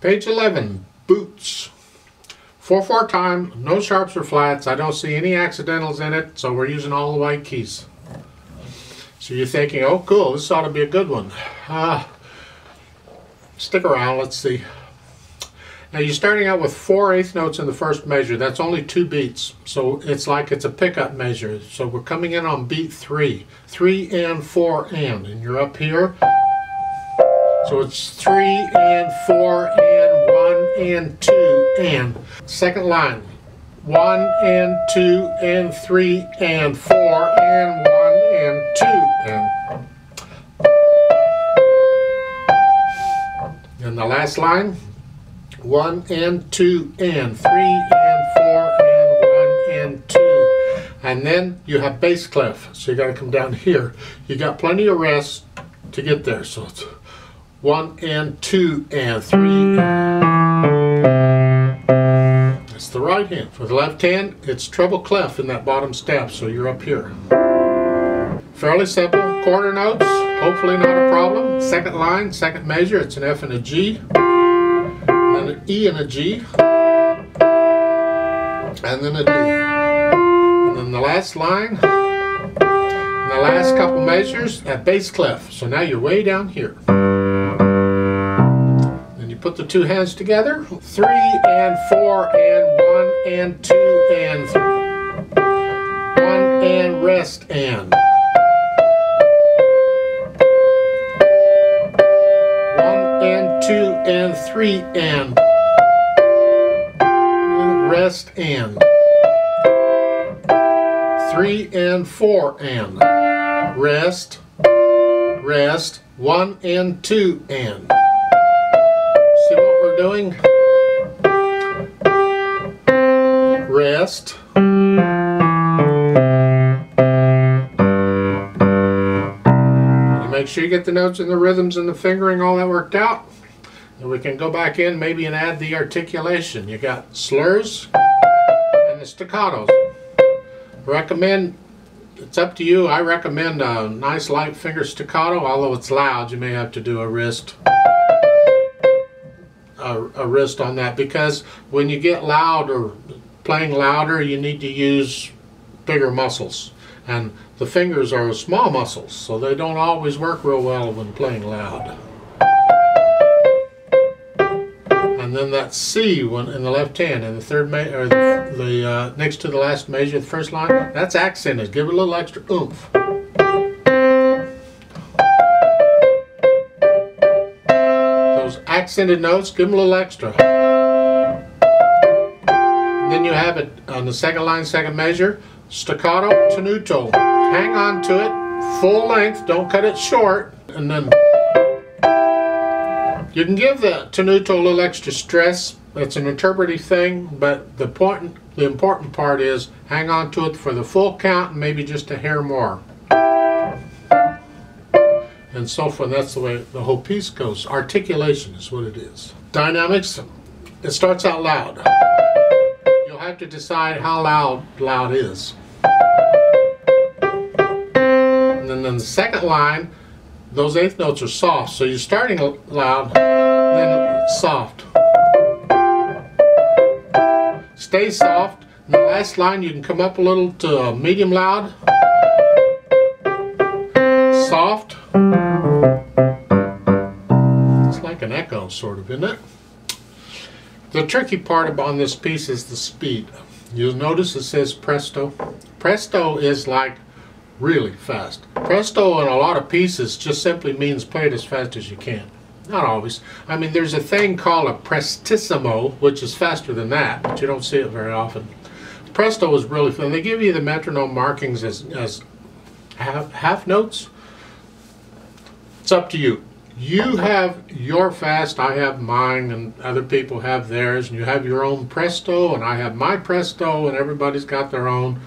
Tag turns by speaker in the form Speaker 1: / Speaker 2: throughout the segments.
Speaker 1: Page 11, boots. 4/4 time, no sharps or flats. I don't see any accidentals in it, so we're using all the white keys. So you're thinking, oh cool, this ought to be a good one. Stick around, let's see. Now you're starting out with 4 eighth notes in the first measure. That's only 2 beats. So it's like it's a pickup measure. So we're coming in on beat 3. 3 and 4 and you're up here. So it's 3 and 4 and 1 and 2 and. Second line. 1 and 2 and 3 and 4 and 1 and 2 and. And the last line. 1 and 2 and 3 and 4 and 1 and 2. And then you have bass clef. So you got to come down here. You got plenty of rest to get there. So it's 1 and 2 and 3. That's the right hand. For the left hand, it's treble clef in that bottom step. So you're up here. Fairly simple. Quarter notes. Hopefully not a problem. Second line, second measure. It's an F and a G. An E and a G, and then a D, and then the last line, and the last couple measures at bass clef. So now you're way down here. Then you put the 2 hands together, 3 and 4 and 1 and 2 and 3, 1 and rest and. 2 and 3 and rest and 3 and 4 and rest, rest, 1 and 2 and. See what we're doing? Rest. Make sure you get the notes and the rhythms and the fingering, all that worked out. And we can go back in maybe and add the articulation. You got slurs and the staccatos. Recommend, it's up to you, I recommend a nice light finger staccato. Although it's loud, you may have to do a wrist on that, because when you get loud or playing louder, you need to use bigger muscles. And the fingers are small muscles, so they don't always work real well when playing loud. And then that C one in the left hand, and the third or the next to the last measure, the first line, that's accented. Give it a little extra oomph. Those accented notes, give them a little extra. And then you have it on the second line, second measure, staccato, tenuto. Hang on to it, full length, don't cut it short, and then you can give the tenuto a little extra stress. It's an interpretive thing, but the important part is hang on to it for the full count and maybe just a hair more. And so forth. That's the way the whole piece goes. Articulation is what it is. Dynamics, it starts out loud. You'll have to decide how loud is. And then the second line, those eighth notes are soft, so you're starting loud, then soft. Stay soft. In the last line, you can come up a little to medium loud, soft. It's like an echo, sort of, isn't it? The tricky part on this piece is the speed. You'll notice it says presto. Presto is like really fast. Presto in a lot of pieces just simply means play it as fast as you can. Not always. I mean, there's a thing called a prestissimo, which is faster than that, but you don't see it very often. Presto is really fun. They give you the metronome markings as half notes. It's up to you. You have your fast, I have mine, and other people have theirs, and you have your own presto, and I have my presto, and everybody's got their own.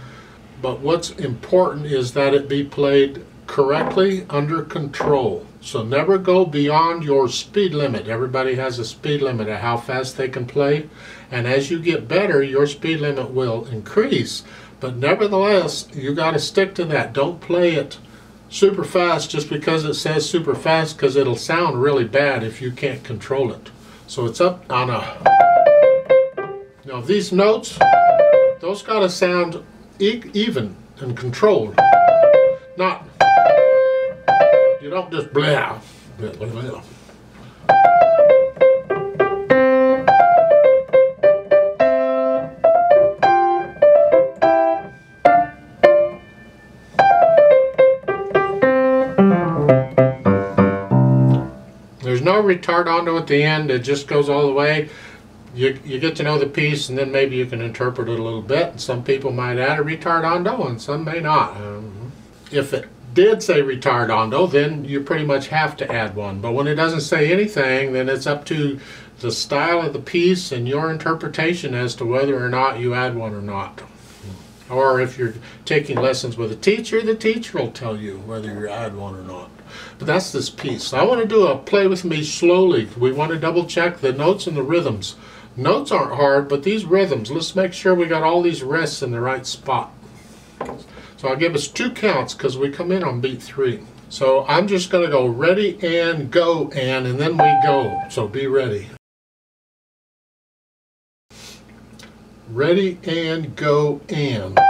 Speaker 1: But what's important is that it be played correctly, under control. So never go beyond your speed limit. Everybody has a speed limit of how fast they can play. And as you get better, your speed limit will increase. But nevertheless, you got to stick to that. Don't play it super fast just because it says super fast, because it'll sound really bad if you can't control it. So it's up on a... Now these notes, those gotta sound even and controlled. Not, you don't just blah, blah, blah, blah. There's no retardando at the end, it just goes all the way. You get to know the piece, and then maybe you can interpret it a little bit. Some people might add a retardando and some may not. If it did say retardando, then you pretty much have to add one. But when it doesn't say anything, then it's up to the style of the piece and your interpretation as to whether or not you add one or not. Or if you're taking lessons with a teacher, the teacher will tell you whether you add one or not. But that's this piece. I want to do a play with me slowly. We want to double check the notes and the rhythms. Notes aren't hard, but these rhythms, let's make sure we got all these rests in the right spot. So I'll give us 2 counts because we come in on beat 3. So I'm just going to go ready and go and then we go. So be ready. Ready and go and. 1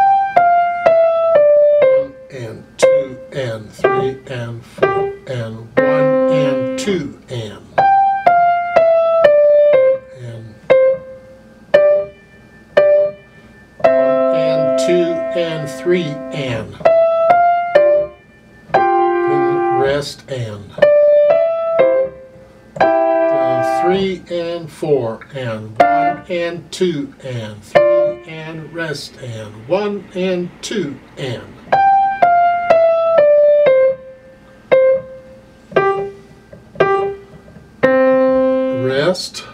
Speaker 1: and 2 and 3 and 4 and 1 and 2 and. And 3 and. Then rest and. 3 and 4 and 1 and 2 and 3 and rest and 1 and 2 and. Rest.